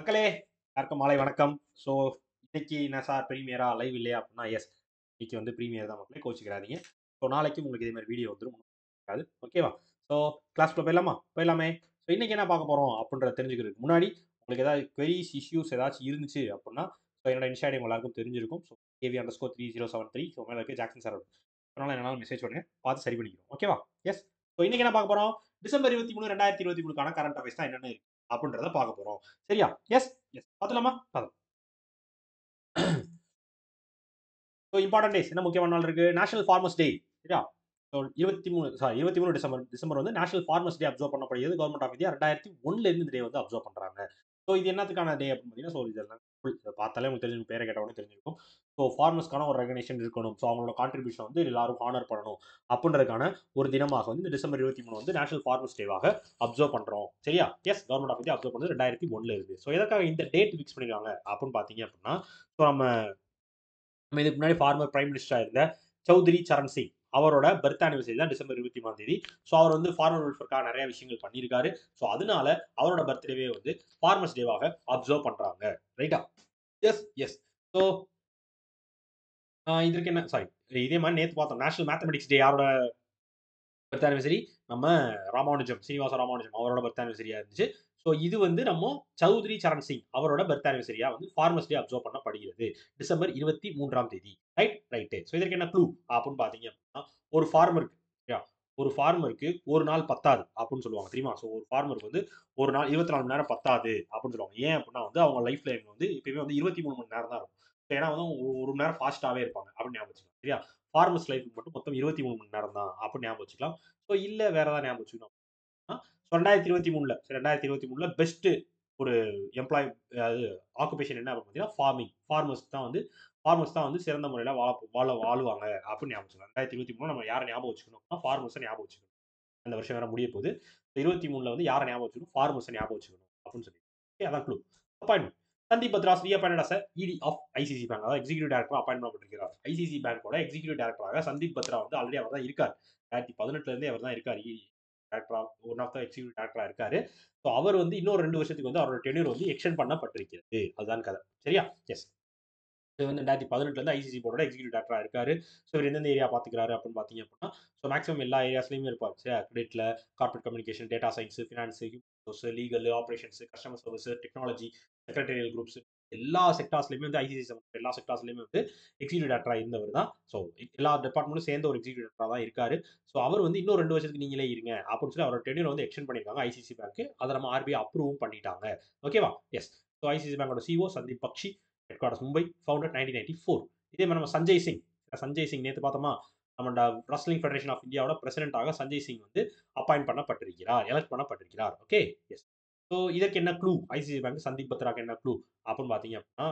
மக்களே எல்லாருக்கும் மாலை வணக்கம். ஸோ இன்னைக்கு என்ன சார் ப்ரீமியரா லைவ் இல்லையா அப்படின்னா எஸ், இன்னைக்கு வந்து ப்ரீமியர் தான் மக்களே, கோச்சிக்கிறாதீங்க. ஸோ நாளைக்கு உங்களுக்கு இதே மாதிரி வீடியோ வந்துடும். ஓகேவா? ஸோ கிளாஸ்க்குள்ள போயிடலாமா? போயிடலாமே. ஸோ இன்னைக்கு என்ன பார்க்க போறோம் அப்படின்றத தெரிஞ்சுக்கிறதுக்கு முன்னாடி உங்களுக்கு ஏதாவது queries இஷ்யூஸ் ஏதாச்சும் இருந்துச்சு அப்படின்னா ஸோ என்னோட இன்ஸ்டா ஐடி எல்லாருக்கும் தெரிஞ்சிருக்கும். ஸோ KV_3073 ஸோ மேலே இருக்க ஜாக்சன் சார். அதனால என்னாலும் மெசேஜ் பண்ணுங்க, பார்த்து சரி பண்ணிக்கிறோம். ஓகேவா? எஸ். ஸோ இன்னைக்கு என்ன பார்க்க போறோம்? டிசம்பர் 23 2023க்கான கரண்ட் அஃபேர்ஸ் தான் என்னென்ன இருக்கு அப்படின்றத பார்க்க போறோம். சரியா? எஸ் எஸ் பார்த்துலாமா? பார்க்கலாம். ஸோ இம்பார்ட்டன்ட் டேஸ் என்ன முக்கியமான நாள் இருக்கு? National farmers day. சரியா? ஸோ 23 டிசம்பர் வந்து நேஷனல் ஃபார்மர்ஸ் டே அப்சர்வ் பண்ணப்படுகிறது. கவர்மெண்ட் ஆஃப் இந்தியா 2001 இருந்து இந்த டே வந்து அப்சர்வ் பண்றாங்க. ஸோ இது என்னத்துக்கான டே அப்படின்னு பார்த்தீங்கன்னா, ஸோ இதெல்லாம் பார்த்தாலே உங்களுக்கு தெரிஞ்சு பேரை கேட்ட உடனே தெரிஞ்சிருக்கும். ஸோ ஃபார்மர்ஸ்க்கான ஒரு ரெகனேஷன் இருக்கணும். ஸோ அவங்களோட கான்ட்ரிபியூஷன் வந்து எல்லாரும் ஹானர் பண்ணணும் அப்படின்றதுக்கான ஒரு தினமாக வந்து இந்த டிசம்பர் 23 வந்து நேஷனல் ஃபார்மர்ஸ் டேவாக அப்சர்வ் பண்றோம். சரியா? Yes, government of India observe பண்ணது 2001 இருந்து. ஸோ எதற்காக இந்த டேட் ஃபிக்ஸ் பண்ணிருக்காங்க அப்படின்னு பார்த்தீங்க அப்படின்னா, ஸோ நம்ம இதுக்கு முன்னாடி ஃபார்மர் பிரைம் மினிஸ்டரா இருந்த சௌத்ரி சரண் சிங் அவரோட பர்த் ஆனிவர்சரி தான் டிசம்பர் 23 ஸோ அவர் வந்து ஃபார்மர் வெல்ஃபேர்க்காக நிறைய விஷயங்கள் பண்ணியிருக்காரு. ஸோ அதனால அவரோட பர்த்டேவே வந்து ஃபார்மர்ஸ் டேவாக அப்சர்வ் பண்றாங்க. ரைட்டா? S S. ஸோ இதற்கு என்ன சாரி, இதே மாதிரி நேத்து பார்த்தோம் நேஷனல் மேத்தமெட்டிக்ஸ் டே. யாரோட பர்த் ஆனிவர்சரி? நம்ம ராமானுஜம், சீனிவாச ராமானுஜம் அவரோட பர்த் ஆனிவர்சரியா இருந்துச்சு. ஸோ இது வந்து நம்ம சௌத்ரி சரண் சிங் அவரோட பர்த் ஆனிவர்சரியா வந்து ஃபார்மர்ஸ் டே அப்சர்வ் பண்ணப்படுகிறது. டிசம்பர் 23ஆம் தேதி. ரைட்டு. ஸோ இதற்கு என்ன க்ளூ அப்படின்னு பார்த்தீங்க அப்படின்னா, ஒரு ஃபார்மருக்கு சரியா? ஒரு ஃபார்மருக்கு ஒரு நாள் பத்தாது அப்படின்னு சொல்லுவாங்க தெரியுமா? ஸோ ஒரு ஃபார்மருக்கு வந்து ஒரு நாள் 24 மணி நேரம் பத்தாது அப்படின்னு சொல்லுவாங்க. ஏன் அப்படின்னா வந்து அவங்க லைஃப் லைன் வந்து எப்பயுமே வந்து 23 மணி நேரம் தான் இருக்கும். ஏன்னா வந்து ஒரு மணி நேரம் ஃபாஸ்ட்டாவே இருப்பாங்க அப்படின்னு ஞாபகம் வச்சுக்கலாம். சரியா? ஃபார்மர்ஸ் லைஃப் மட்டும் மொத்தம் 23 மணி நேரம் தான் அப்படின்னு ஞாபகம் வச்சுக்கலாம். ஸோ இல்ல வேற ஏதாவது ஞாபகம் வச்சுக்கணும் அப்படின்னா, ஸோ 2023ல பெஸ்ட் ஒரு எம்ப்ளாய் அதாவது ஆக்குபேஷன் என்ன அப்படின்னு பார்த்தீங்கன்னா, ஃபார்மிங். ஃபார்மர்ஸ் தான் வந்து சிறந்த முறையில வாழுவாங்க அப்படின்னு ஞாபகம் வச்சுக்கணும். 2023 நம்ம யாரை ஞாபகம் வச்சுக்கணும்? ஃபார்மர்ஸை ஞாபகம் வச்சுக்கணும். அந்த வருஷம் வேற முடிய போகுது. 23ல வந்து யாரை ஞாபகம் வச்சுக்கணும்? ஃபார்மர்ஸை ஞாபகம் வச்சுக்கணும் அப்படின்னு சொல்லி. ஓகே, அதான் clue. Appointment. Sandeep Batra reappointed as ED of ICICI bank. அதாவது எக்ஸிக்யூட்டிவ் டைரக்டர் அப்பாயின்ட் பண்ணப்பட்டிருக்கிறார். ஐசிசி பேங்கோட எக்ஸிக்யூட்டிவ் டைரக்டராக சந்தீப் பத்ரா வந்து ஆல்ரெடி அவர் தான் இருக்கார். 2018ல இருந்தே அவர் தான் இருக்கார். டைரக்டரா ஒன் ஆஃப் த எக்ஸிக்யூட்டிவ் டைரக்டரா இருக்காரு. ஸோ அவர் வந்து இன்னும் 2 வருஷத்துக்கு வந்து அவரோட டென்யூர் வந்து எக்ஸ்டெண்ட் பண்ணப்பட்டிருக்கிறது. அதுதான் கதை. சரியா? எஸ். இவர் வந்து 2018ல இருந்து ஐசிசி போர்டோட எக்ஸிக்யூட்டிவ் டைரக்டரா இருக்காரு. ஸோ இவர் எந்தெந்த ஏரியா பார்த்துக்கிறாரு அப்படின்னு பார்த்தீங்க அப்படின்னா, ஸோ மேக்ஸிமம் எல்லா ஏரியாஸ்லயுமே இருப்பார். சரியா? கிரெடிட்ல, corporate communication, data science, finance, human resource, legal, operations, customer service, technology, secretarial groups எல்லா செக்டார்ஸ்லயுமே வந்து ஐசிசி சம்பந்தப்பட்ட எல்லா செக்டார்ஸ்லயுமே வந்து எக்ஸிக்யூட்டிவ் டைரக்டரா இருந்தவர் தான். ஸோ எல்லா டிபார்ட்மெண்ட்டும் சேர்ந்த ஒரு எக்ஸிக்யூட்டிவ் டைரக்டரா தான் இருக்காரு. ஸோ அவர் வந்து இன்னும் 2 வருஷத்துக்கு நீங்களே இருங்க அப்படின்னு சொல்லி அவரோட டென்யூர் வந்து எக்ஸ்டெண்ட் பண்ணியிருக்காங்க ஐசிசி பேங்க். அதை நம்ம ஆர்பிஐ அப்ரூவும் பண்ணிட்டாங்க. ஓகேவா? எஸ். ஸோ ஐசிசி பேங்கோட CEO Sandeep Bakhshi, headquarters Mumbai, founded 1994. இதே மாதிரி நம்ம சஞ்சய் சிங் நேத்து பார்த்தோமா? நம்ம ரெஸ்லிங் ஃபெடரேஷன் ஆஃப் இந்தியாவோட பிரசிடென்ட்டாக சஞ்சய் சிங் வந்து அப்பாயிண்ட் பண்ணப்பட்டிருக்கிறார். எலக்ட் பண்ணப்பட்டிருக்கிறார். ஓகே. எஸ். ஸோ இதற்கு என்ன க்ளூ? ஐசிசி பேங்க் சந்தீப் பத்ராக்கு என்ன க்ளூ அப்படின்னு பார்த்தீங்க அப்படின்னா,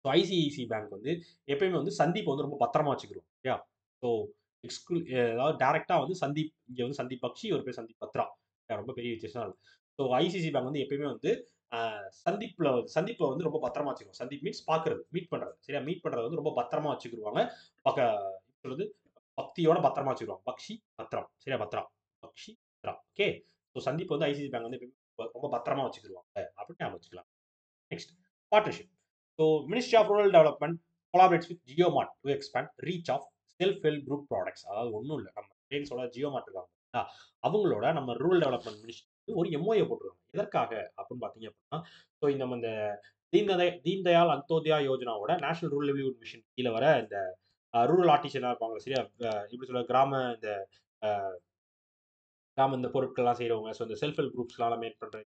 ஸோ ஐசிஐசிஐ பேங்க் வந்து எப்பயுமே வந்து சந்தீப் வந்து ரொம்ப பத்திரமா வச்சுக்கிறோம். சரியா? ஸோ அதாவது டைரக்ட்டா வந்து சந்தீப் இங்க வந்து சந்தீப் பக்ஷி, ஒரு பேர் சந்தீப் பத்ரா. ரொம்ப பெரிய வித்தியாசம் இல்ல. ஸோ ஐசிசி பேங்க் வந்து எப்பயுமே வந்து சந்தீப்ப வந்து ரொம்ப பத்திரமா வச்சுக்கும். சந்தீப் மீன்ஸ் பார்க்குறது, மீட் பண்றது. சரியா? மீட் பண்றது வந்து ரொம்ப பத்திரமா வச்சுக்கிருவாங்க. பக்க சொல்றது பக்தியோட பத்திரமா வச்சுக்கிருவாங்க. பக்ஷி, பத்ரம். சரியா? பத்ரா. பக்ஷி, பத்ரா. ஓகே. ஸோ சந்தீப் வந்து ஐசிசி பேங்க் வந்து எப்பயுமே ரொம்ப பத்திரமா வச்சுக்கிருவாங்க அப்படின்னு ஞாபகம் வச்சுக்கலாம். Next partnership. So ministry of rural development collaborates with JioMart to expand reach of self help group products. அதாவது ஒன்றும் இல்லை, நம்ம ரிலையன்ஸோட ஜியோமார்ட் இருக்காங்க பார்த்தீங்களா? அவங்களோட நம்ம ரூரல் டெவலப்மெண்ட் மினிஸ்ட்ரி ஒரு எம்ஓஏ போட்டிருக்காங்க. எதற்காக அப்படின்னு பார்த்தீங்க அப்படின்னா, ஸோ நம்ம இந்த தீன் தயாள் அந்தோதயா யோஜனாவோட நேஷனல் ரூரல் லிவ்லிஹுட் மிஷன் கீழே வர இந்த ரூரல் ஆர்டிசனாக இருப்பாங்க சரியா? இப்படி சொல்ல அஹ், கிராம இந்த பொருட்கள்லாம் செய்கிறவங்க, ஸோ இந்த செல்ஃப் ஹெல்ப் குரூப்ஸ்லாம் மேட் பண்ற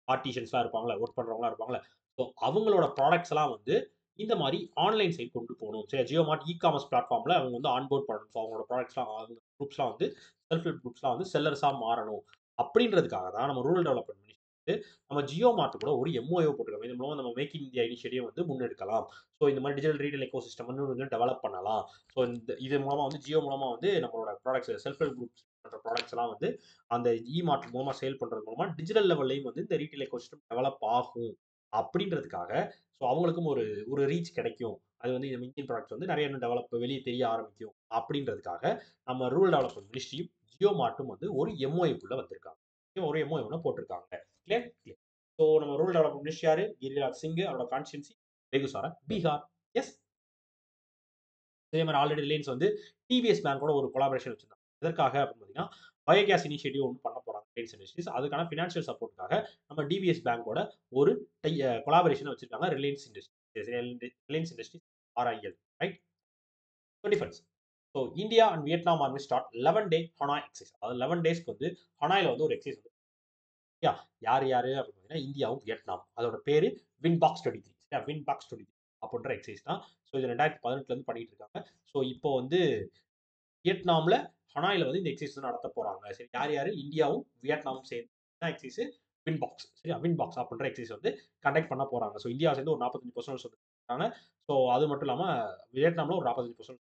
ஆர்டிஷியன்ஸ்லாம் இருப்பாங்கல்ல, ஒர்க் பண்றவங்கலாம் இருப்பாங்கல்ல. ஸோ அவங்களோட ப்ராடக்ட்ஸ் எல்லாம் வந்து இந்த மாரி ஆன்லைன் சைட் கொண்டு போணும். சரி, ஜியோமார்ட் காமர்ஸ் பிளாட்ஃபார்ம்ல அவங்க வந்து ஆன்போர்ட் பண்ணணும். ஸோ அவங்களோட ப்ராடக்ட்ஸ்லாம் அவங்க குரூப்ஸ்லாம் வந்து செல்ஃப் ஹெல்ப் குரூப்ஸ்லாம் வந்து செல்லர்ஸா மாறணும். அப்படின்றதுக்காக தான் நம்ம ரூரல் டெவலப்மெண்ட் மினிஸ்ட்ரி வந்து நம்ம ஜியோமார்ட் கூட ஒரு எம்ஓஏ போட்டுருக்காங்க. இதன் மூலமா நம்ம மேக் இன் இந்தியா இனிஷியேட்டிவ் வந்து முன்னெடுக்கலாம். ஸோ இந்த மாரி டிஜிட்டல் ரீட்டெயில் எக்கோசிஸ்டம் வந்து கொஞ்சம் டெவலப் பண்ணலாம். ஸோ இது மூலமா வந்து ஜியோ மூலமா வந்து நம்மளோட ப்ராடக்ட்ஸ் செல்ஃப் ஹெல்ப் குரூப்ஸ் பண்ற ப்ராடக்ட்ஸ் எல்லாம் வந்து அந்த மார்ட் மூலமா சேல் பண்றது மூலமா டிஜிட்டல் லெவல்லயும் வந்து இந்த ரீட்டெயில் எக்கோசிஸ்டம் டெவலப் ஆகும் அப்படின்றதுக்காக. ஸோ அவங்களுக்கும் ஒரு ஒரு ரீச் கிடைக்கும். அது வந்து இந்த இந்தியன் ப்ராடக்ட்ஸ் வந்து நிறைய இன்னும் டெவலப் வெளியே தெரிய ஆரம்பிக்கும் அப்படின்றதுக்காக நம்ம ரூரல் டெவலப்மெண்ட் மினிஸ்ட்ரியும் ஜியோ மார்ட்டும் வந்து ஒரு எம்ஓஏக்குள்ள வந்திருக்காங்க. ஒரு எம்ஓஏ ஒன்று போட்டிருக்காங்க. கிளியர்? ஸோ நம்ம ரூரல் டெவலப்மெண்ட் மினிஸ்டர் யாரு? கிரிராஜ் சிங். அவரோட கான்ஸ்டியன்சி பெகுசாரா, பீகார். எஸ். இதே மாதிரி ஆல்ரெடி ரிலையன்ஸ் வந்து டிவிஎஸ் பேங்கோட ஒரு கொலாபரேஷன் வச்சிருந்தாங்க. எதற்காக அப்படின்னு பார்த்தீங்கன்னா, பயோகேஸ் இனிஷியேட்டிவ் ஒன்று பண்ண போறாங்க ரிலையன்ஸ் இண்டஸ்ட்ரீஸ். அதுக்கான ஃபினான்ஷியல் சப்போர்ட்டுக்காக நம்ம டிவிஎஸ் பேங்கோட ஒரு கொலாபரேஷன் வச்சிருக்காங்க Reliance industries. Reliance industries RIL. Right? So difference. So India and Vietnam army start 11 day Hanoi exercise. அதாவது 11 டேஸ்க்கு வந்து ஹனாயில வந்து ஒரு எக்ஸைஸ் வந்து யார் யாரு அப்படின்னு பார்த்தீங்கன்னா இந்தியாவும் வியட்நாம். அதோட பேரு வின்பாக்ஸ் 23. வின்பாக்ஸ் 23 அப்படின்ற எக்ஸைஸ் தான். ஸோ இது 2018 இருந்து பண்ணிட்டு இருக்காங்க. ஸோ இப்போ வந்து வியட்நாம்ல ஹனாயில வந்து இந்த எக்ஸைஸ் நடத்த போறாங்க. சரி, யார் யாரு? இந்தியாவும் வியட்நாமும் சேர்ந்து எக்ஸைஸ் வின்பாக்ஸ். சரியா, வின்பாக்ஸ் அப்படின்ற எக்ஸைஸ் வந்து கண்டக்ட் பண்ண போறாங்க. ஸோ இந்தியா சேர்ந்து ஒரு 45% சொல்லிருக்காங்க. ஸோ அது மட்டும் இல்லாம வியட்நாம்ல ஒரு 45%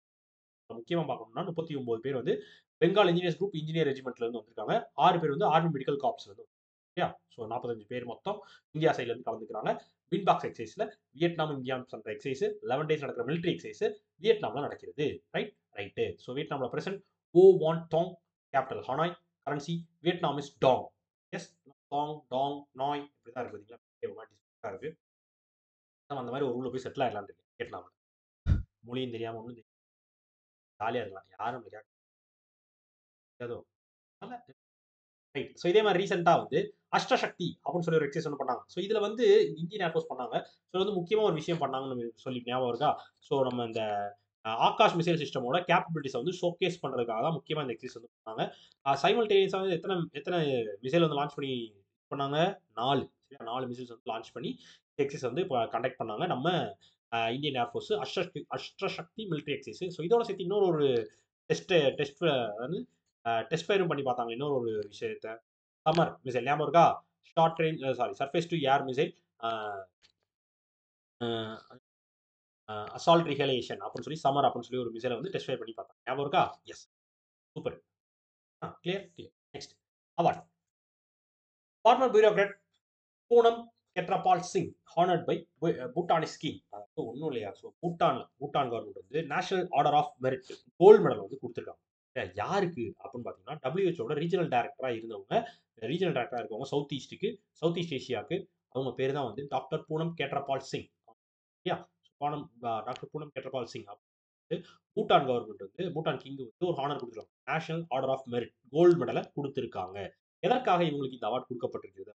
முக்கியமா பார்க்கணும்னா 39 பேர் வந்து பெங்கால் இன்ஜினியர்ஸ் குரூப் இன்ஜினியர் ரெஜிமெண்ட்ல இருந்து வந்திருக்காங்க. 6 பேர் வந்து ஆர்மி மெடிக்கல் கார்ப்ஸ்ல இருந்து. சரியா? ஸோ 45 பேர் மொத்தம் இந்தியா சைட்ல இருந்து கலந்துக்கிறாங்க. வின்பாக்ஸ் எக்ஸைஸ்ல வியட்நாம் இந்தியா பண்ற எக்ஸைஸ் 11 டேஸ் நடக்கிற மிலிட்டரி எக்ஸைஸ் வியட்நாம்ல நடக்கிறது. ரைட்? ரைட்டு. ஸோ வியட்நாம்ல president Vo Van Thuong, capital Hanoi, currency Vietnam is dong. Yes, dong, dong, நாய் இப்படிதான் இருக்கு பாத்தீங்களா? இருக்கு. நம்ம அந்த மாதிரி ஒரு ஊர்ல போய் செட்டில் ஆயிடலாம் இருக்கு வியட்நாம்ல. மொழியும் தெரியாம ஒன்றும் ஜாலியா இருக்கலாம். யாரும் கேட்காதோ. ரைட். ஸோ இதே மாதிரி ரீசெண்டா வந்து அஷ்டசக்தி அப்படின்னு சொல்லி ஒரு எக்ஸைஸ் ஒன்று பண்ணாங்க. ஸோ இதுல வந்து இந்தியன் ஏர்ஃபோர்ஸ் பண்ணாங்க. ஸோ வந்து முக்கியமா ஒரு விஷயம் பண்ணாங்கன்னு சொல்லி ஞாபகம் இருக்கா? ஸோ நம்ம இந்த ஆகாஷ் மிசைல் சிஸ்டமோட கேப்பபிலிட்டிஸை வந்து ஷோகேஸ் பண்றதுக்காக தான் முக்கியமா இந்த எக்ஸைஸ் வந்து பண்ணாங்க. சைமல்டேனியஸா வந்து எத்தனை எத்தனை மிசைல் வந்து லான்ச் பண்ணாங்க? 4. சரியா, 4 மிசைல்ஸ் வந்து லான்ச் பண்ணி எக்ஸைஸ் வந்து இப்போ கண்டக்ட் பண்ணாங்க நம்ம Indian air force. Ashtashakti military exercise. So இதோட சேர்த்து இன்னொரு ஒரு டெஸ்ட் டெஸ்ட் வந்து டெஸ்ட் ஃபயரும் பண்ணி பார்த்தாங்க இன்னொரு ஒரு விஷயத்த. சம்மர் மிசைல் ஞாபகம் இருக்கா? Short range surface to air missile assured retaliation அப்படின்னு சொல்லி சம்மர் அப்படின்னு சொல்லி ஒரு மிசைலை வந்து டெஸ்ட் ஃபயர் பண்ணி பார்த்தாங்க. ஞாபகம் இருக்கா? Yes. Super. Clear clear. Next award. Former bureaucrat Poonam Khetrapal Singh honoured by Bhutanese king. அதாவது ஒன்றும் இல்லையா? ஸோ பூட்டான் கவர்மெண்ட் வந்து national order of merit gold medal வந்து கொடுத்துருக்காங்க. யாருக்கு அப்படின்னு பார்த்தீங்கன்னா டபிள்யூஹெச்ஓட ரீஜனல் டைரக்டரா இருந்தவங்க, ரீஜனல் டைரக்டரா இருக்கவங்க சவுத் ஈஸ்ட் ஏஷியாவுக்கு அவங்க பேர் தான் வந்து டாக்டர் பூனம் கேட்ரபால் சிங். சரியா? டாக்டர் பூனம் கேட்ரபால் சிங் பூட்டான் கவர்மெண்ட் வந்து பூட்டான் கிங் வந்து ஒரு ஹானர் கொடுத்துருக்காங்க. National order of merit gold மெடலை கொடுத்துருக்காங்க. எதற்காக இவங்களுக்கு இந்த அவார்ட் கொடுக்கப்பட்டிருக்கிறது?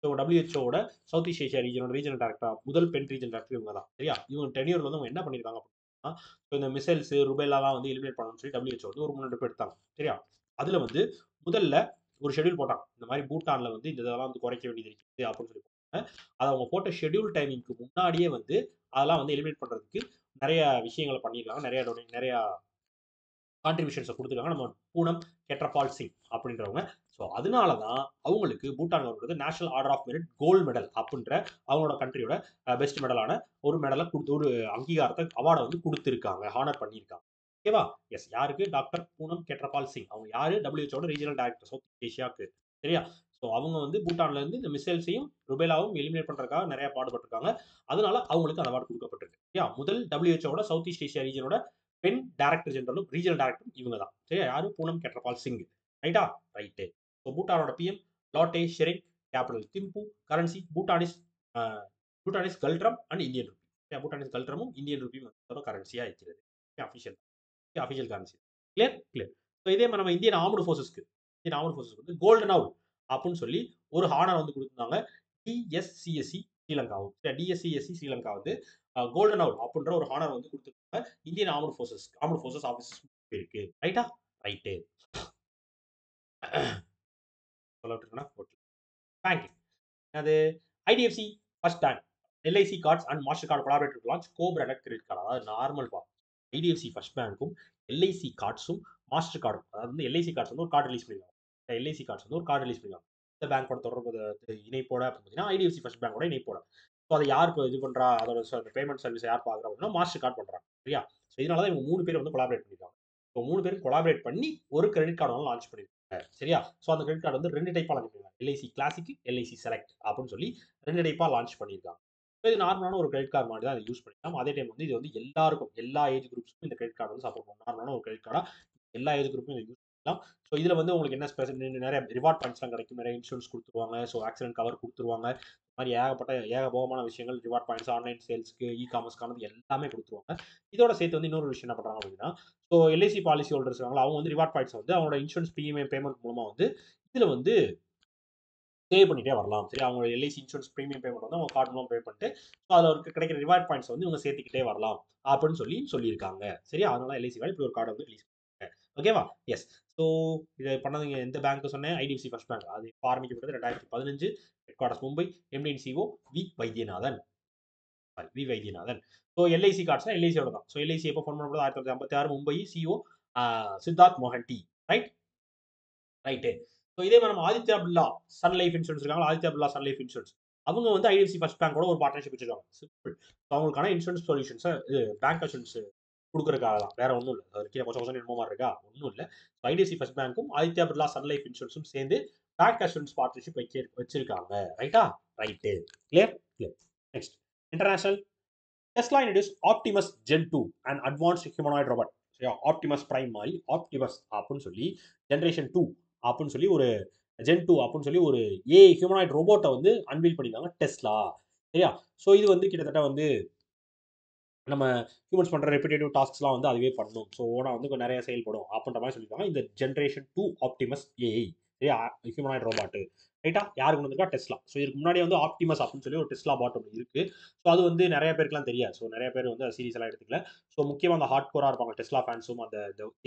ஸோ டபிள்யூஹெச்ஓட சவுத் ஈஸ்ட் ஏஷியா ரீஜனோட ரீஜனல் டைரக்டர், முதல் பெண் ரீஜனல் டைரக்டர் இவங்க தான். சரியா? இவங்க டென்யூர்ல வந்து அவங்க என்ன பண்ணிருக்காங்க அப்படின்னா, ஸோ இந்த மிசைல்ஸ் ருபேலாலாம் வந்து எலிமினேட் பண்ணணும்னு சொல்லி டபிள்யூஹெச்ஓ வந்து ஒரு முன்னெடுப்பு எடுத்தாங்க. சரியா? அதுல வந்து முதல்ல ஒரு ஷெட்யூல் போட்டாங்க. இந்த மாதிரி பூட்டான்ல வந்து இந்த இதெல்லாம் வந்து குறைக்க வேண்டியது இருக்குது அப்படின்னு சொல்லி போட்டாங்க. அதை அவங்க போட்ட ஷெட்யூல் டைமிங்க்கு முன்னாடியே வந்து அதெல்லாம் வந்து எலிமினேட் பண்றதுக்கு நிறைய விஷயங்களை பண்ணியிருக்காங்க. நிறைய கான்ட்ரிபியூஷன்ஸை கொடுத்துருக்காங்க நம்ம பூனம் கெட்ரபால் சிங் அப்படின்றவங்க. ஸோ அதனால தான் அவங்களுக்கு Bhutan government national order of merit gold medal அப்படின்ற அவங்களோட கண்ட்ரியோட பெஸ்ட் மெடலான ஒரு மெடலை கொடுத்து ஒரு அங்கீகாரத்தை அவார்டை வந்து கொடுத்துருக்காங்க, ஹானர் பண்ணியிருக்காங்க. ஓகேவா? எஸ். யாருக்கு? டாக்டர் பூனம் கெட்ரபால் சிங். அவங்க யாரு? டபிள்யூஹெச்ஓட ரீஜனல் டைரக்டர் சவுத் ஏஷியாவுக்கு. சரியா? ஸோ அவங்க வந்து பூட்டான்ல இருந்து இந்த மிசைல்ஸையும் ருபேலாவும் எலிமினேட் பண்றதுக்காக நிறைய பாடுபட்டிருக்காங்க. அதனால அவங்களுக்கு அந்த அவார்டு கொடுக்கப்பட்டிருக்கு. சரியா? முதல் டபிள்யூஹெச்ஓட சவுத் ஈஸ்ட் ஏஷியா ரீஜனோட பெண் டைரக்டர் ஜெனரலும் ரீஜனல் டைரக்டரும் இவங்க தான். சரியா? யாரு? பூனம் கெட்ரபால் சிங். ரைட்டா? ரைட்டு. ஸோ பூட்டானோட PM Lotay Tshering, capital Thimphu, currency Bhutanese ngultrum and Indian rupee. Bhutanese கல்ட்ரமும் இந்தியன் ருபியும் வந்து கரன்சியா இருக்கிறது. Official currency. Clear clear. So இதே மாதிரி நம்ம இந்தியன் ஆர்ம்டு ஃபோர்ஸஸ்க்கு வந்து கோல்டன் அவுல் அப்படின்னு சொல்லி ஒரு ஹானர் வந்து கொடுத்துருந்தாங்க. டிஎஸ்சிஎஸ்சி ஸ்ரீலங்காவும். டிஎஸ்சிஎஸ்சி ஸ்ரீலங்கா வந்து கோல்டன் அவுல் அப்படின்ற ஒரு ஹானர் வந்து கொடுத்துருக்காங்க இந்தியன் ஆர்ம்டு ஃபோர்ஸஸ் ஆஃபீஸஸ் இருக்கு. ரைட்டா? ரைட்டு. சொல்ல விட்டுருக்கேனா? ஓகே. பேங்கிங். அது IDFC First Bank LIC cards and Mastercard collaborative launch co-branded credit card. அதாவது நார்மல் ஐடிஎஃப்சி ஃபர்ஸ்ட் பேங்க்கும் எல்ஐசி கார்ட்ஸும் மாஸ்டர் கார்டும், அதாவது வந்து எல்ஐசி கார்ட்ஸ் வந்து ஒரு கார்டு ரிலீஸ் பண்ணிருக்காங்க. எல்ஐசி கார்ட்ஸ் வந்து ஒரு கார்டு ரிலீஸ் பண்ணிருக்காங்க. இந்த பேங்கோட தொடர்பு இணைப்போட பார்த்தீங்கன்னா ஐடிஎஃப்சி ஃபர்ஸ்ட் பேங்கோட இணைப்போட. ஸோ அதை யார் இது பண்றா, அதோட பேமெண்ட் சர்வீஸ் யார் பார்க்குறா அப்படின்னா மாஸ்டர் கார்டு பண்றாங்க. சரியா? ஸோ இதனால தான் இவங்க 3 பேர் வந்து கொலாபரேட் பண்ணிருக்காங்க. ஸோ 3 பேரும் கொலாபரேட் பண்ணி ஒரு கிரெடிட் கார்டு வந்து லான்ச் பண்ணிருக்காங்க. சரியா? ஸோ அந்த கிரெடிட் கார்டு வந்து 2 டைப்பா லான்ச் பண்ணிருக்காங்க. எல்ஐசி கிளாசிக், எல்ஐசி செலக்ட் அப்படின்னு சொல்லி 2 டைப்பா லான்ச் பண்ணிருக்காங்க. இது நார்மலான ஒரு கிரெடிட் கார்டு மாதிரி தான் அதை யூஸ் பண்ணிக்கலாம். அதே டைம் வந்து இது வந்து எல்லாருக்கும் எல்லா ஏஜ் குரூப்ஸ்க்கும் இந்த கிரெடிட் கார்டு வந்து சப்போர்ட் பண்ணும். நார்மலான ஒரு கிரெடிட் கார்டா எல்லா ஏஜ் குரூப்பும் இதை யூஸ் ஸோ இதில் வந்து உங்களுக்கு என்ன ஸ்பெஷல் நிறைய ரிவார்ட் பாயிண்ட்ஸ்லாம் கிடைக்கும், நிறைய இன்சூரன்ஸ் கொடுத்துருவாங்க, ஸோ ஆக்சிடென்ட் கவர் கொடுத்துருவாங்க. இந்த மாதிரி ஏகப்பட்ட ஏகபோகமான விஷயங்கள் ரிவார்ட் பாயிண்ட்ஸ் ஆன்லைன் சேல்ஸ்க்கு காமர்ஸ்க்கானது எல்லாமே கொடுத்துருவாங்க. இதோட சேர்த்து வந்து இன்னொரு விஷயம் என்ன பண்ணுறாங்க அப்படின்னா, ஸோ எல்ஐசி பாலிசி ஹோல்டர்ஸ் இருக்காங்களா, அவங்க வந்து ரிவார்ட் பாயிண்ட்ஸ் வந்து அவங்களோட இன்சூரன்ஸ் ப்ரீமியம் பேமெண்ட் மூலமாக வந்து இதில் வந்து சேவ் பண்ணிட்டே வரலாம். சரி, அவங்க எல்ஐசி இன்சூரன்ஸ் ப்ரீமியம் பேமெண்ட் வந்து அவங்க கார்டு மூலம் பே பண்ணிட்டு, ஸோ அதில் கிடைக்கிற ரிவார்ட் பாயிண்ட்ஸ் வந்து இவங்க சேர்த்துக்கிட்டே வரலாம் அப்படின்னு சொல்லியிருக்காங்க. சரி, அதனால எல்ஐசி வேலை இப்படி ஒரு கார்டு வந்து ரிலீஸ் பண்ணுறாங்க. ஓகேவா? எஸ். ஸோ இதை பண்ணதுங்க எந்த பேங்க் சொன்னேன்? IDFC First Bank. அது இப்போ ஆரம்பிக்கப்பட்டது 2015. Headquarters Mumbai. MD CEO V Vaidyanathan. V Vaidyanathan. So LIC கார்ட்ஸ்னா எல்ஐசியோட தான். ஸோ எல்ஐசி எப்போ ஃபோன் பண்ணப்படுது? 1956 Mumbai. CEO Siddhartha Mohanty. Right. Right. So இதே மாதிரி நம்ம Aditya Birla Sun Life Insurance இருக்காங்க. Aditya Birla Sun Life Insurance. அவங்க வந்து ஐடிஎஃப்சி ஃபர்ஸ்ட் பேங்கோட ஒரு பார்ட்னர்ஷிப் வச்சிருக்காங்க. சிம்பிள். ஸோ அவங்களுக்கான இன்சூரன்ஸ் சொல்யூஷன்ஸை பேங்க் அசூரன்ஸ் கொடுக்குறதுக்காக தான். வேற ஒன்றும் இல்லை. அது கீழே கொஞ்சம் என்னமோ மாதிரி இருக்கா? ஒன்றும் இல்லை. ஸோ ஐடிஎஃப்சி ஃபர்ஸ்ட் பேங்க்கும் ஆதித்யா பிர்லா சன் லைஃப் இன்சூரன்ஸும் சேர்ந்து பேங்க் அசூரன்ஸ் பார்ட்னர்ஷிப் வச்சிருக்காங்க. ரைட்டா? Right. Clear? Clear. Next. International Tesla introduce Optimus Gen 2 and advanced humanoid robot. சரியா? ஆப்டிமஸ் பிரைம் மாதிரி ஆப்டிமஸ் அப்படின்னு சொல்லி ஜென்ரேஷன் 2 அப்படின்னு சொல்லி ஒரு ஜென் 2 அப்படின்னு சொல்லி ஒரு ஹியூமனாய்டு ரோபோட்டை வந்து அன்வீல் பண்ணியிருக்காங்க டெஸ்லா. சரியா? ஸோ இது வந்து கிட்டத்தட்ட வந்து நம்ம ஹியூமன்ஸ் பண்ற ரெப்பிடேட்டிவ் டாஸ்க்ஸ்லாம் வந்து அதுவே பண்ணும். ஸோ ஓனா வந்து நிறைய செயல்படும் அப்படின்ற மாதிரி சொல்லியிருக்காங்க. இந்த generation 2 Optimus AI humanoid robot. ரைட்டா? யாருக்கு கொண்டு வந்திருக்கா? டெஸ்லா. ஸோ இதுக்கு முன்னாடி வந்து ஆப்டிமஸ் அப்படின்னு சொல்லி ஒரு டெஸ்லா பாட் ஒன்று இருக்கு. ஸோ அது வந்து நிறைய பேருக்குலாம் தெரியாது. ஸோ நிறைய பேர் வந்து சீரிஸ் எல்லாம் எடுத்துக்கல. ஸோ முக்கியமாக அந்த ஹார்ட் கோரா இருப்பாங்க டெஸ்லா ஃபேன்ஸும் அந்த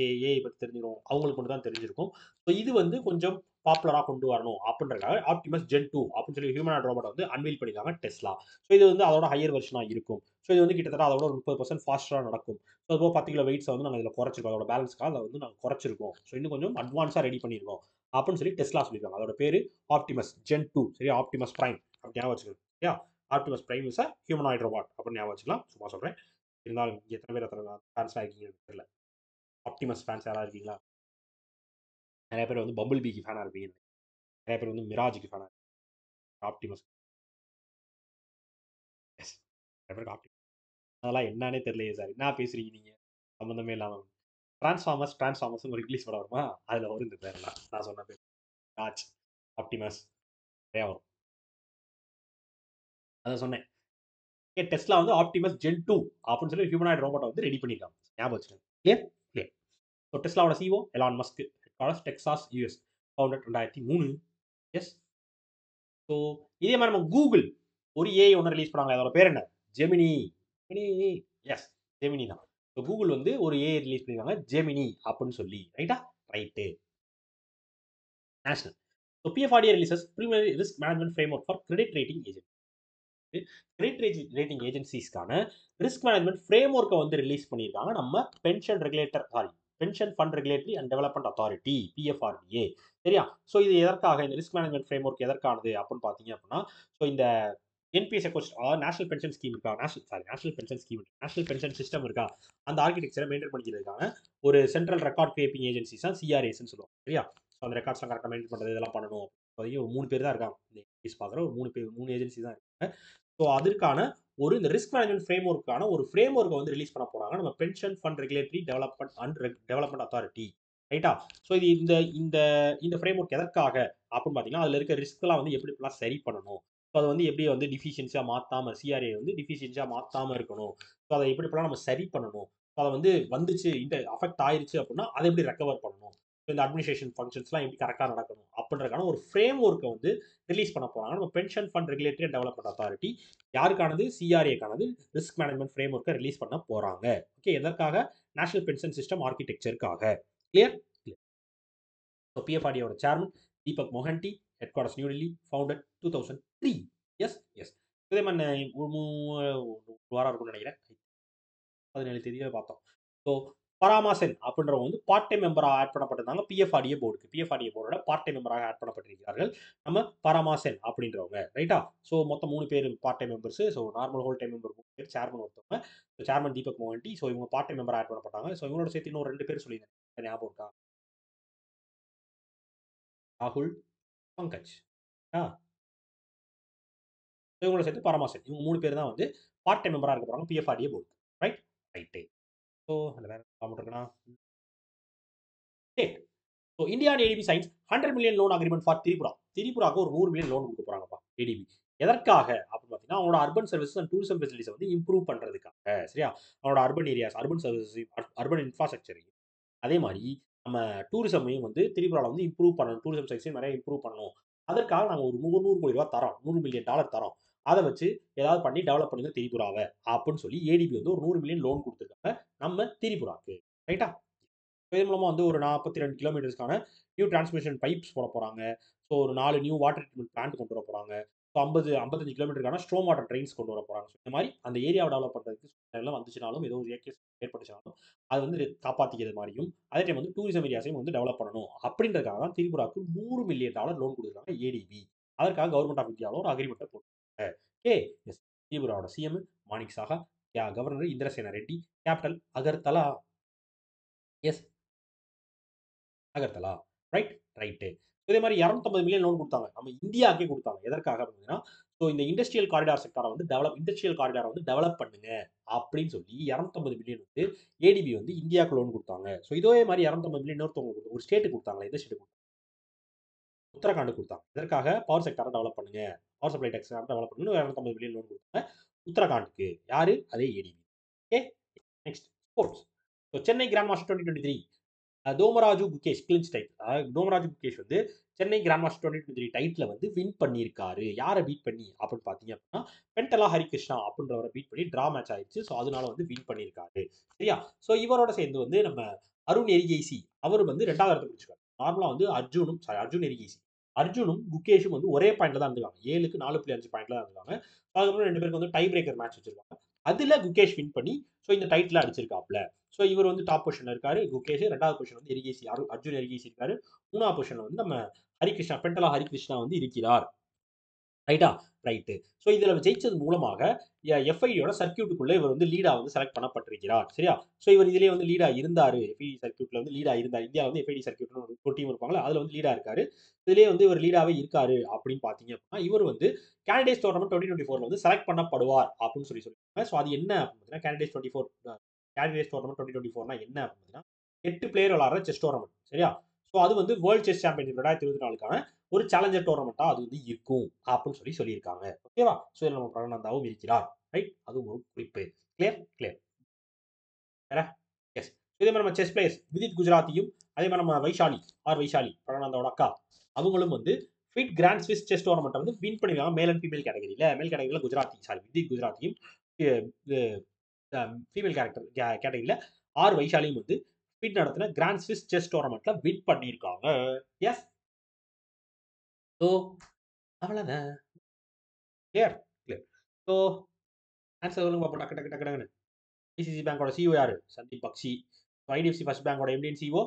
ஏஐ பற்றி தெரிஞ்சிடும், அவங்களுக்கு மட்டும் தான் தெரிஞ்சிருக்கும். ஸோ இது வந்து கொஞ்சம் பாப்புலராக கொண்டு வரணும் அப்படின்றதுக்காக ஆப்டிமஸ் ஜென் 2 அப்படின்னு சொல்லி ஹியூமனாய்டு ரோபோட் வந்து அன்வீல் பண்ணியிருக்காங்க டெஸ்லா. ஸோ இது வந்து அதோட ஹையர் வெர்ஷனாக இருக்கும். ஸோ இது வந்து கிட்டத்தட்ட அதோட ஒரு 30% ஃபாஸ்ட்டாக நடக்கும். ஸோ அதுபோக 10 கிலோ வெயிட்ஸை வந்து நாங்கள் இதில் குறைச்சிருக்கோம். அதோட பேலன்ஸ்க்காக அதை வந்து நாங்கள் குறைச்சிருக்கோம். ஸோ இன்னும் கொஞ்சம் அட்வான்ஸாக ரெடி பண்ணியிருக்கோம் அப்படின்னு சொல்லி டெஸ்லா சொல்லியிருக்காங்க. அதோட பேர் ஆப்டிமஸ் ஜென் 2. சரியா? ஆப்டிமஸ் பிரைம் அப்படி ஞாபகம் வச்சுக்கணும். சரியா? Optimus prime is a humanoid robot அப்படின்னு ஞாபகம் வச்சுக்கலாம். சும்மா சொல்கிறேன். இருந்தாலும் இங்கே எத்தனை ஃபேன்ஸ்லாம் இருக்கீங்கன்னு தெரியல. ஆப்டிமஸ் ஃபேன்ஸ் யாராவது இருக்கீங்களா? நிறைய பேர் வந்து பம்பிள் பிக்கு ஃபேனாக இருப்பீங்க. நிறைய பேர் வந்து மிராஜுக்கு ஃபேனாக இருப்பீங்க. ஆப்டிமஸ். எஸ். நிறைய பேருக்கு ஆப்டிமஸ் அதெல்லாம் என்னன்னே தெரியலையே சார். என்ன பேசுறீங்க நீங்க? சம்மந்தமே இல்லாம. டிரான்ஸ்ஃபார்மர்ஸ் ஒரு இங்கிலீஷ் படம் வருமா? அதுல வரும் இந்த பேரெல்லாம். நான் சொன்ன பேர். ராஜ், ஆப்டிமஸ் நிறையா வரும். அதான் சொன்னேன். டெஸ்லா வந்து ஆப்டிமஸ் ஜென் 2 அப்படின்னு சொல்லி ஹியூமனாய்டு ரோபோட்டை வந்து ரெடி பண்ணியிருக்காங்க. ஞாபகம் வச்சுக்கோங்க. கிளியர்? கிளியர். ஸோ டெஸ்லாவோட CEO Elon Musk. Headquarters Texas, US. Founded 2003. Yes. So இதே மாதிரி நம்ம கூகுள் ஒரு ஏஐ ஒன்று ரிலீஸ் பண்ணாங்க. அதோட பேர் என்ன? ஜெமினி. ஜெமினி. எஸ். ஜெமினி தான். ஸோ கூகுள் வந்து ஒரு ஏஐ ரிலீஸ் பண்ணிருக்காங்க ஜெமினி அப்படின்னு சொல்லி. ரைட்டா? Right. National. So PFRDA releases premier risk management framework for credit rating agency. Credit rating ஏஜென்சிஸ்க்கான ரிஸ்க் மேனேஜ்மெண்ட் ஃப்ரேம் ஒர்க்கை வந்து ரிலீஸ் பண்ணியிருக்காங்க நம்ம pension fund regulatory and development authority PFRDA. சரியா? ஸோ இது எதற்காக இந்த ரிஸ்க் மேனேஜ்மெண்ட் ஃப்ரேம் ஒர்க் எதற்கானது அப்படின்னு பார்த்தீங்க அப்படின்னா, ஸோ இந்த என்பிஎஸ் கொஸ்டின் அதாவது நேஷனல் பென்ஷன் ஸ்கீம் இருக்கா, நேஷனல் பென்ஷன் சிஸ்டம் இருக்கா, அந்த ஆர்கிடெக்சரை மெயின்டைன் பண்ணிக்கிறதுக்கான ஒரு சென்ட்ரல் ரெக்கார்ட் கீப்பிங் ஏஜென்சிஸ் தான் சிஆர்ஏஸ்ன்னு சொல்லுவோம். சரியா? ஸோ அந்த ரெக்கார்ட்ஸ்லாம் கரெக்டாக மெயின்டைன் பண்ணுறது இதெல்லாம் பண்ணணும். இப்போதைக்கு ஒரு 3 பேர் தான் இருக்காங்க. இந்த என்பிஎஸ் பார்க்குற ஒரு 3 ஏஜென்சி தான் இருக்காங்க. ஸோ அதற்கான இந்த ரிஸ்க் மேனேஜ்மெண்ட் ஃப்ரேம் ஒர்க்கான ஒரு ஃப்ரேம் ஒர்க்கை வந்து ரிலீஸ் பண்ண போறாங்க நம்ம pension fund regulatory development authority. ரைட்டா? ஸோ இது இந்த இந்த இந்த ஃப்ரேம் ஒர்க் எதற்காக அப்படின்னு பார்த்தீங்கன்னா, அதில் இருக்க ரிஸ்க்லாம் வந்து எப்படிலாம் சரி பண்ணணும். ஸோ அதை வந்து எப்படி வந்து டிஃபிஷியன்சியாக மாற்றாம சிஆர்ஏ வந்து டிஃபிஷியன்சியாக மாற்றாம இருக்கணும். ஸோ அதை எப்படிலாம் நம்ம சரி பண்ணணும். ஸோ அதை வந்து வந்துச்சு இந்த அஃபெக்ட் ஆயிருச்சு அப்படின்னா அதை எப்படி ரெக்கவர் பண்ணணும். ஸோ இந்த அட்மினிஸ்ட்ரேஷன் ஃபங்க்ஷன்ஸ்லாம் எப்படி கரெக்டாக நடக்கணும் அப்படின்றதுக்கான ஒரு ஃப்ரேம் ஒர்க்கை வந்து ரிலீஸ் பண்ண போறாங்க நம்ம pension fund regulatory and development authority. யாருக்கானது? சிஆர்ஏக்கானது ரிஸ்க் மேனேஜ்மெண்ட் ஃப்ரேம் ஒர்க்கை ரிலீஸ் பண்ண போறாங்க. ஓகே, எதற்காக? நேஷனல் பென்ஷன் சிஸ்டம் ஆர்கிடெக்சருக்காக. கிளியர்? கிளியர். ஸோ பிஎஃப்ஆர்டியோட chairman Deepak Mohanty. Headquarters New Delhi. Founded 2003. Yes. Yes. இதே மாதிரி ஒரு வாரம் இருக்கும்னு நினைக்கிறேன். 17 தேதியில பார்த்தோம். ஸோ பராமா சென் அப்படின்றவங்க வந்து பார்ட் டைம் மெம்பராக ஆட் பண்ணப்பட்டிருந்தாங்க பிஎஃப்ஆர்டிஏ போர்டுக்கு. பிஎஃப்ஆர்டிஏ போர்டோட பார்ட் டைம் மெம்பராக ஆட் பண்ணப்பட்டிருக்கிறார்கள் நம்ம பராமா சென் அப்படின்றவங்க. ரைட்டா? ஸோ மொத்தம் 3 பேர் part time members. So normal whole time member 3 பேர், சேர்மன் ஒருத்தவங்க. So chairman Deepak Mohanty. So இவங்க பார்ட் டைம் மெம்பர் ஆட் பண்ணப்பட்டாங்க. ஸோ இவங்களோட சேர்த்து இன்னும் 2 பேர் சொல்லியிருந்தேன். ஞாபகம் இருக்கா? ராகுல், பங்கஜ். ஆ இவங்களோட சேர்த்து பராமா சென். இவங்க 3 பேர் தான் வந்து பார்ட் டைம் மெம்பராக இருக்க போறாங்க PFRDA board. Right? Right. So அதில் வேற காமெண்ட் இருக்குன்னா so India and ADB signs 100 million loan agreement for Tripura. திரிபுராவுக்கு ஒரு 100 மில்லியன் லோன் கொடுக்க போறாங்கப்பா ஏடிபி. எதற்காக அப்படின்னு பார்த்தீங்கன்னா, அவங்களோட urban services and tourism facilities வந்து இம்ப்ரூவ் பண்றதுக்காக. சரியா? அவங்களோட urban areas, urban services, urban infrastructure. அதே மாதிரி நம்ம டூரிசமையும் வந்து திரிபுராவில் வந்து இம்ப்ரூவ் பண்ணணும். டூரிசம் செக்ஷன் நிறைய இம்ப்ரூவ் பண்ணணும். அதற்காக நாங்கள் ஒரு 100 கோடி ரூபா தரோம். $100 மில்லியன் தரோம். அதை வச்சு ஏதாவது பண்ணி டெவலப் பண்ணுங்க திரிபுராவை அப்படின்னு சொல்லி ஏடிபி வந்து ஒரு 100 மில்லியன் லோன் கொடுத்துருக்காங்க நம்ம திரிபுராக்கு. ரைட்டா? இது மூலமா வந்து ஒரு 42 கிலோமீட்டர்ஸ்க்கான நியூ டிரான்ஸ்மிஷன் பைப்ஸ் போட போறாங்க. ஸோ ஒரு 4 நியூ வாட்டர் ட்ரீட்மெண்ட் பிளான்ட் கொண்டு வர போறாங்க. ஸோ 55 கிலோமீட்டருக்கான ஸ்ட்ரோம் வாட்டர் ட்ரெயின்ஸ் கொண்டு வர போறாங்க. ஸோ இந்த மாதிரி அந்த ஏரியாவை டெவலப் பண்றதுக்கு எல்லாம் வந்துச்சுனாலும் ஏதோ ஒரு இயற்கை ஏற்பட்டுச்சுனாலும் அது வந்து காப்பாத்திக்கிறது மாதிரியும் அதே டைம் வந்து டூரிசம் ஏரியாஸையும் வந்து டெவலப் பண்ணணும் அப்படின்றதுக்காக தான் திரிபுராவுக்கு $100 மில்லியன் லோன் கொடுக்குறாங்க ஏடிபி. அதற்காக கவர்மெண்ட் ஆஃப் இந்தியாவில் ஒரு அக்ரிமெண்ட்டை போட்டுருக்காங்க. ஏ எஸ் திரிபுராவோட CM Manik Saha, governor Indrasena Reddy, capital Agartala. Yes Agartala. Right? Right. இதே மாரி 250 மில்லியன் லோன் குடுத்தாங்க. நம்ம இந்தியாக்கே குடுத்தாங்க. எதற்காக அப்டின்னா, ஸோ இந்த இண்டஸ்ட்ரியல் காரிடார் செக்டார வந்து இண்டஸ்ட்ரியல் காரிடார வந்து டெவலப் பண்ணுங்க அப்டின்னு சொல்லி 250 மில்லியன் வந்து ஏடிபி வந்து இந்தியாவுக்கு லோன் குடுத்தாங்க. ஸோ இதே மாரி 250 மில்லியன் இன்னொருத்தவங்களுக்கு ஒரு ஸ்டேட்க்கு குடுத்தாங்களே. எந்த ஸ்டேட்க்கு? உத்தரகாண்டுக்கு குடுத்தாங்க. எதற்காக? பவர் செக்டார டெவலப் பண்ணுங்க. பவர் சப்ளை செக்டார டெவலப் பண்ணுங்கன்னு 250 மில்லியன் லோன் குடுத்தாங்க. உத்தரகாண்டுக்கு. யாரு? அதே ADB. Okay. Next sports. So Chennai grand master 2023 Dommaraju Gukesh clinch title. அதாவது தோமராஜு குகேஷ் வந்து சென்னை கிராண்ட் மாஸ்டர் 2023 டைட்டில வந்து வின் பண்ணியிருக்காரு. யாரை பீட் பண்ணி அப்படின்னு பார்த்தீங்க அப்படின்னா, பென்டலா ஹரிகிருஷ்ணா அப்படின்றவரை பீட் பண்ணி டிரா மேட்ச் ஆயிடுச்சு. ஸோ அதனால வந்து வின் பண்ணியிருக்காரு. சரியா? ஸோ இவரோட சேர்ந்து வந்து நம்ம அருண் எரிகேசி அவர் வந்து 2வது இடத்த பிடிச்சிருக்காரு. நார்மலா வந்து அர்ஜுன் எரிகேசி. அர்ஜுனும் குகேஷும் வந்து ஒரே பாயிண்ட்ல தான் இருந்திருக்காங்க. 7க்கு 4.5 பாயிண்ட்ல தான் இருந்திருக்காங்க. அதுக்கப்புறம் 2 பேருக்கு வந்து டை பிரேக்கர் மேட்ச் வச்சிருக்காங்க. அதுல குகேஷ் வின் பண்ணி ஸோ இந்த டைட்டில் அடிச்சிருக்காப்ல. ஸோ இவர் வந்து டாப் பொசிஷன்ல இருக்காரு குகேஷ். 2வது பொசிஷன் வந்து எரிகேசி அர்ஜுன் எரிகேசி இருக்காரு. 3வது பொசிஷன்ல வந்து நம்ம ஹரிகிருஷ்ணா பென்டலா ஹரிகிருஷ்ணா வந்து இருக்கிறார். ரைட்டா? ரைட்டு. ஸோ இதுல ஜெயிச்சது மூலமாக எஃப்ஐடியோட சர்க்யூட்டுக்குள்ள இவர் வந்து லீடா வந்து செலக்ட் பண்ணப்பட்டிருக்கிறார். சரியா? ஸோ இவர் இதிலேயே வந்து லீடா இருந்தாரு. எஃப்ஐடி சர்க்யூட்ல வந்து லீடா இருந்தார். இந்தியால வந்து எஃப்ஐடி சர்க்யூட்னு ஒரு டீம் இருப்பாங்கல்ல, அதுல வந்து லீடா இருக்காரு. இதிலேயே வந்து இவர் லீடாவே இருக்காரு அப்படின்னு பார்த்தீங்க அப்படின்னா, இவர் வந்து கேண்டிடேட்ஸ் டோர்னமென்ட் 2024ல வந்து செலக்ட் பண்ணப்படுவார் அப்படின்னு சொல்லியிருக்காங்க. ஸோ அது என்ன அப்படின்னு பார்த்தீங்கன்னா, கேண்டிடேட்ஸ் டோர்னமென்ட் 2024னா என்ன அப்படின்னா, 8 பிளேயர் விளையாடுற செஸ் டோர்னமென்ட். சரியா? ஸோ அது வந்து வேர்ல்ட் செஸ் சாம்பியன்ஷிப் 2024க்கான ஒரு சேலஞ்சர் டோர்னமெண்ட்டா அது வந்து இருக்கும் அப்படின்னு சொல்லியிருக்காங்க. ஓகேவா? ஸோ இதில் நம்ம பிரணந்தாவும் இருக்கிறார். ரைட்? அதுவும் ஒரு குறிப்பு. கிளியர்? கிளியர். வேற? எஸ். இதே மாதிரி நம்ம செஸ் பிளேயர்ஸ் விதித் குஜராத்தியும், அதே மாதிரி நம்ம வைஷாலி பிரணந்தாவோட அக்கா. அவங்களும் வந்து FIDE grand swiss chess tournament வந்து வின் பண்ணிருக்காங்க மேல் அண்ட் ஃபீமேல் கேட்டகரியில. மேல் கேட்டகரியில விதித் குஜராத்தியும் ஃபீமேல் கேட்டகரியில வைஷாலியும் வந்து ஃபிட் நடத்தின கிராண்ட் ஸ்விஸ் செஸ் டோர்னமெண்ட்ல வின் பண்ணியிருக்காங்க. எஸ். ஸோ அவ்வளோதான். கிளியர்? கிளியர். ஸோ ஆன்சர் சொல்லுங்க பார்ப்போம். டக்கு டக்கு டக்கு டக்குன்னு. ஐசிசி பேங்கோட சிஓ யாரு? சந்தீப் பக்ஷி. ஐடிஎஃப்சி ஃபர்ஸ்ட் பேங்கோட MD and CEO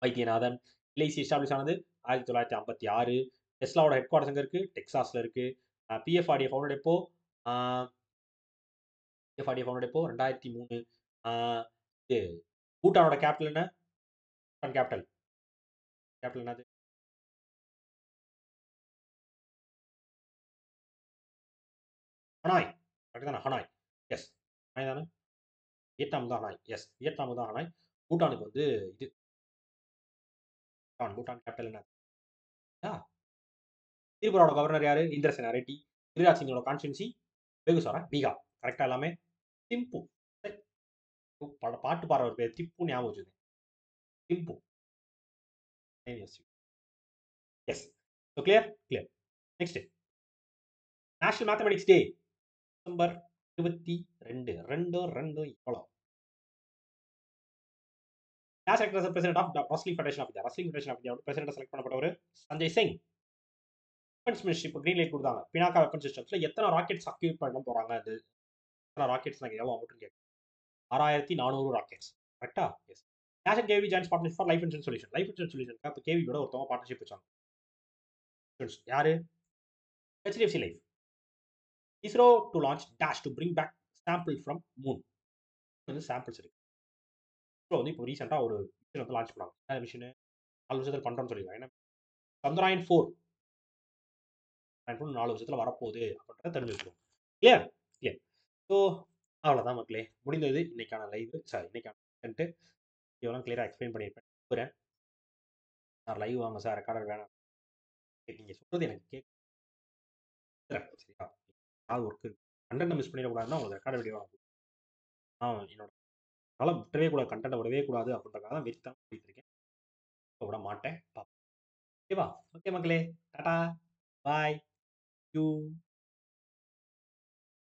Vaidyanathan. LIC establish ஆனது 1956. டெஸ்லாவோட ஹெட் குவார்டர்ஸ் எங்க இருக்கு? டெக்சாஸ்ல இருக்கு. பிஎஃப்ஆர்டிஏ ஃபவுண்டட் எப்போ? பிஎஃப்ஆர்டிஏ ஃபவுண்டட் எப்போ? 2003. இது பூட்டானோட கேபிட்டல் என்ன? பூட்டான் கேபிட்டல் என்னது? ஹனாய். கரெக்ட் தானே? ஹனாய். எஸ். ஹனாய் தானே? வியட்நாம் தான் ஹனாய். எஸ். வியட்நாம் தான் ஹனாய். பூட்டானுக்கு வந்து இது பூட்டான் கேபிட்டல் என்ன? திரிபுராவோட கவர்னர் யாரு? இந்திரசேனா ரெட்டி. கிரிராஜ் சிங்கோட கான்ஸ்டியூன்சி பெகுசாரா, பீகார். கரெக்டா எல்லாமே? திம்பு. பாட்டு பாடுற ஒரு பேர் திப்பு ஞாபகம் வச்சுக்கோங்க. Thimphu. Yes. So clear? Clear. Next national mathematics day December 22. 2 எவ்வளோ? யார் select as president of the Wrestling Federation of India? Wrestling Federation of India president select பண்ணப்பட்டவர் Sanjay Singh. Weapons ministry green light கொடுத்தாங்க. பினாக்கா வெப்பன் சிஸ்டம்ஸ்ல எத்தனை ராக்கெட்ஸ் அக்யூட் பண்ண போறாங்க? அது எத்தனை rockets நாங்கள் எவ்வளோ அமௌண்ட் கேட்க 6400 ராக்கெட்ஸ். கரெக்டா? Yes. National KV joins partnership for life insurance solution. Life insurance solution அப்போ கேவியோட ஒருத்தவங்க பார்ட்னர்ஷிப் வச்சாங்க. யாரு? HDFC life. ISRO to launch dash to bring back sample from moon. வந்து சாம்பிள்ஸ் இருக்கு. இஸ்ரோ வந்து இப்போ ரீசெண்டாக ஒரு மிஷின் வந்து லான்ச் பண்ணாங்க. அந்த மிஷின் 4 வருஷத்தில் பண்ணுறோம்னு சொல்லியிருக்காங்க. ஏன்னா சந்திராயன் 4 4 வருஷத்தில் வரப்போகுது அப்படின்றத தெரிஞ்சு வச்சுருவோம். கிளியர்? கிளியர். ஸோ அவ்வளோதான் மக்களே. முடிந்தது இன்னைக்கான லைவ். சாரி இன்னைக்கான கண்டென்ட். இதெல்லாம் கிளியராக எக்ஸ்பிளைன் பண்ணியிருப்பேன். சார் லைவ் வாங்க சார், ரெக்கார்டர் வேணாம். நீங்க சொல்றது எனக்கு கேட்குறேன். சரியா? ஏதாவது ஒர்க் இருக்கு. கன்டென்ட்ட மிஸ் பண்ணிடக்கூடாதுன்னா உங்களுக்கு ரெக்கார்ட் வீடியோ என்னோட விட்டவே கூடாது. கன்டென்ட்ட விடவே கூடாது அப்படின்றதுக்காக தான் வெறித்தனமா ஓடிட்டு இருக்கேன். விட மாட்டேன். ஓகேவா? ஓகே மக்களே. டாடா. பாய். யூ.